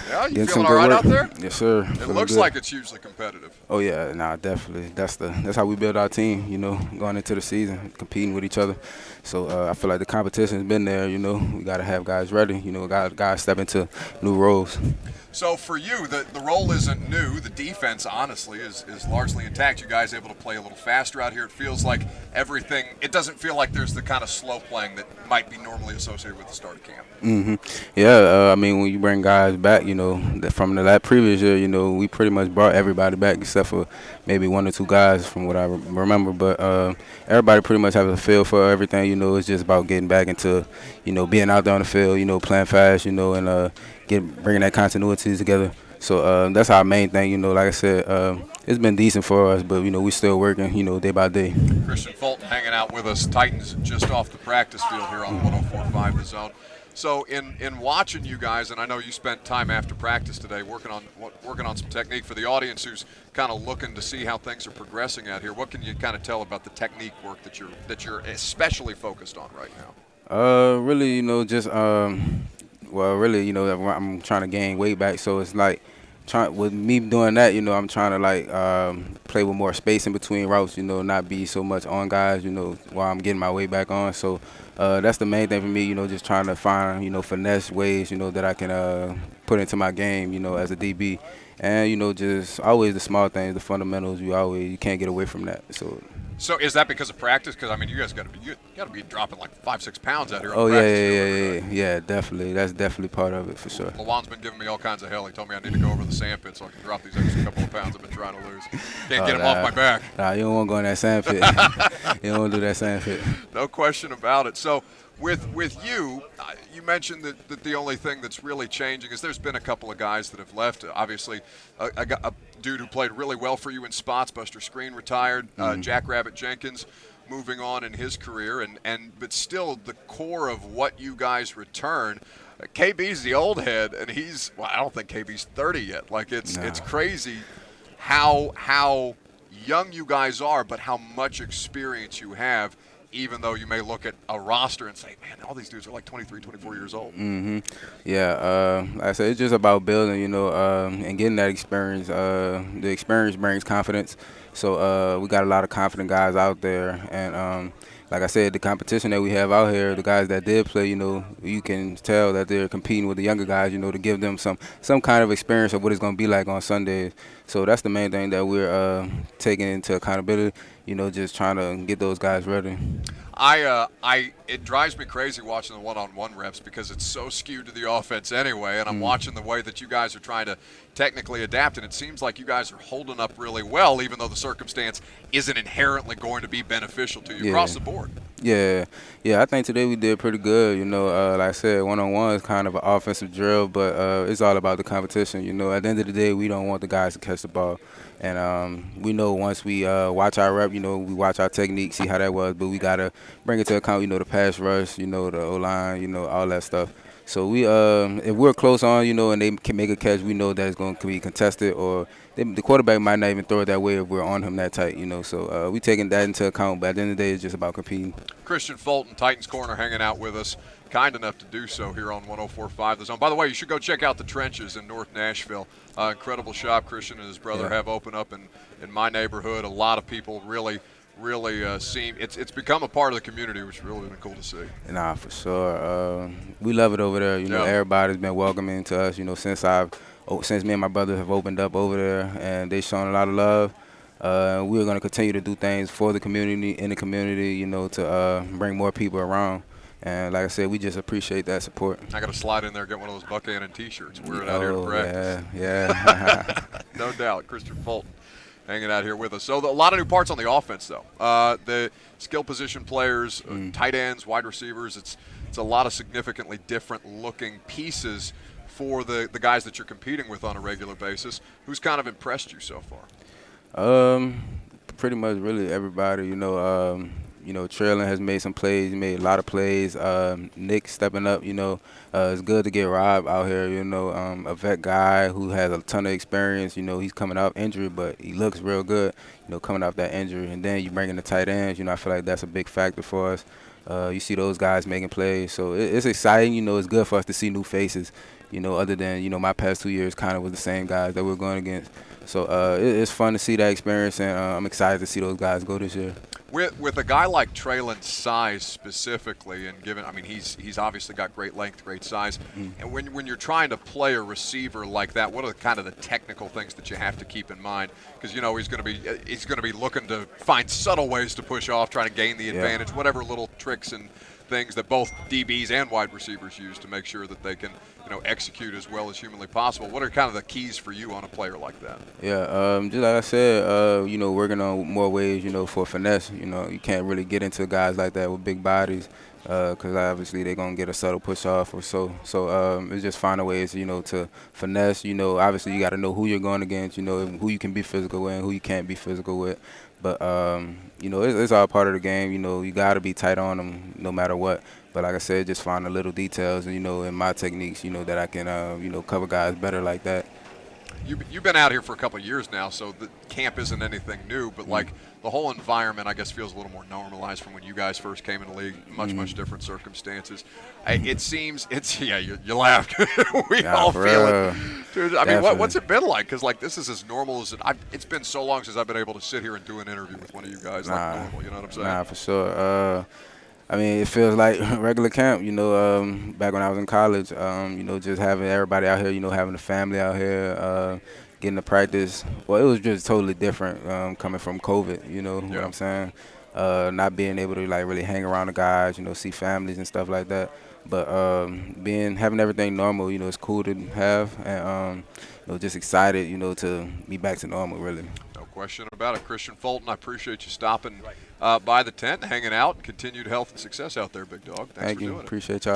Yeah, you getting some feeling all good right work. out there? Yes, sir. It Feeling looks good. like it's hugely competitive. Oh yeah, nah, definitely. That's how we build our team. Going into the season, competing with each other. So I feel like the competition's been there. We got to have guys ready. Guys step into new roles. So for you, the role isn't new. The defense, honestly, is largely intact. You guys able to play a little faster out here. It feels like everything. It doesn't feel like there's the kind of slow playing that might be normally associated with the start of camp. Yeah, I mean, when you bring guys back, from that previous year, we pretty much brought everybody back except for maybe one or two guys from what I remember. But everybody pretty much has a feel for everything. It's just about getting back into, being out there on the field, playing fast, and bringing that continuity together. So that's our main thing. Like I said, it's been decent for us, but we still working, day by day. Kristian Fulton hanging out with us. Titans just off the practice field here on 104.5 The Zone. So in watching you guys, and I know you spent time after practice today working on some technique for the audience who's kind of looking to see how things are progressing out here. What can you kind of tell about the technique work that you're especially focused on right now? Really, just well, really, I'm trying to gain weight back, so it's like with me doing that, I'm trying to like play with more space in between routes, not be so much on guys, while I'm getting my weight back on. So that's the main thing for me, just trying to find, finesse ways, that I can put into my game, as a DB, and just always the small things, the fundamentals. You can't get away from that. So is that because of practice? Because I mean, you guys got to be dropping like 5-6 pounds out here on Oh the yeah, practice yeah, field yeah, every yeah, day. yeah, definitely. That's definitely part of it for sure. Lawan's been giving me all kinds of hell. He told me I need to go over the sand pit so I can drop these extra couple of pounds I've been trying to lose. Can't get them off my back. Nah, you don't want to go in that sand pit. You don't want to do that sand pit. No question about it. So with you, you mentioned that the only thing that's really changing is there's been a couple of guys that have left. Obviously, a dude who played really well for you in spots, Buster Screen, retired. Jackrabbit Jenkins moving on in his career, but still the core of what you guys return. KB's the old head, and I don't think KB's 30 yet. Like it's crazy how young you guys are, but how much experience you have. Even though you may look at a roster and say, man, all these dudes are like 23, 24 years old. Yeah, like I said, it's just about building, and getting that experience. The experience brings confidence. So we got a lot of confident guys out there. And like I said, the competition that we have out here, the guys that did play, you can tell that they're competing with the younger guys, to give them some kind of experience of what it's going to be like on Sundays. So that's the main thing that we're taking into accountability, just trying to get those guys ready. It drives me crazy watching the one-on-one reps because it's so skewed to the offense anyway, and I'm watching the way that you guys are trying to technically adapt, and it seems like you guys are holding up really well, even though the circumstance isn't inherently going to be beneficial to you across the board. Yeah, I think today we did pretty good. Like I said, one-on-one is kind of an offensive drill, but it's all about the competition. At the end of the day, we don't want the guys to catch the ball. And we know once we watch our rep, we watch our technique, see how that was, but we got to bring it to account, the pass rush, the O-line, all that stuff. So if we're close on, and they can make a catch, we know that it's going to be contested, or the quarterback might not even throw it that way if we're on him that tight, So we taking that into account, but at the end of the day, it's just about competing. Kristian Fulton, Titans Corner, hanging out with us. Kind enough to do so here on 104.5 The Zone. By the way, you should go check out the Trenches in North Nashville. Incredible shop Kristian and his brother have opened up in my neighborhood. A lot of people really seem it's become a part of the community, which has really been cool to see. Nah, for sure. We love it over there. Everybody's been welcoming to us. Since me and my brother have opened up over there, and they've shown a lot of love. We're going to continue to do things for the community, in the community, to bring more people around. And like I said, we just appreciate that support. I got to slide in there and get one of those Buck Reising T-shirts. Wear it out here to practice. Yeah. No doubt. Kristian Fulton hanging out here with us. So a lot of new parts on the offense, though. The skill position players, tight ends, wide receivers. It's a lot of significantly different looking pieces for the guys that you're competing with on a regular basis. Who's kind of impressed you so far? Pretty much really everybody. Traylon has made some plays. He made a lot of plays. Nick stepping up. It's good to get Rob out here. A vet guy who has a ton of experience. He's coming off injury, but he looks real good. Coming off that injury, and then you bring in the tight ends. I feel like that's a big factor for us. You see those guys making plays, so it's exciting. It's good for us to see new faces. You know, other than my past 2 years, kind of was the same guys that we're going against. So it's fun to see that experience, and I'm excited to see those guys go this year. With a guy like Traylon's size specifically, and given, I mean, he's obviously got great length, great size, and when you're trying to play a receiver like that, what are kind of the technical things that you have to keep in mind? Because he's going to be looking to find subtle ways to push off, trying to gain the advantage, whatever little tricks and things that both DBs and wide receivers use to make sure that they can execute as well as humanly possible. What are kind of the keys for you on a player like that? Yeah, just like I said, working on more ways, for finesse. You can't really get into guys like that with big bodies because obviously they're going to get a subtle push off or so. So it's just finding ways, to finesse. Obviously you got to know who you're going against, who you can be physical with and who you can't be physical with. But, it's all part of the game. You got to be tight on them no matter what. But like I said, just find the little details, in my techniques, that I can, cover guys better like that. You've been out here for a couple of years now, so the camp isn't anything new, but like the whole environment, I guess, feels a little more normalized from when you guys first came in the league. Much different circumstances. It seems you laugh. We all feel it. Dude, I mean, what's it been like? Because like this is as normal as it's been so long since I've been able to sit here and do an interview with one of you guys like normal. You know what I'm saying? Nah, for sure. I mean, it feels like regular camp, back when I was in college, just having everybody out here, having the family out here, getting to practice. Well, it was just totally different coming from COVID, what I'm saying? Not being able to, like, really hang around the guys, see families and stuff like that. But having everything normal, it's cool to have. And, just excited, to be back to normal, really. No question about it. Kristian Fulton, I appreciate you stopping by the tent, hanging out, and continued health and success out there, big dog. Thanks Thank for you. doing it. Appreciate y'all.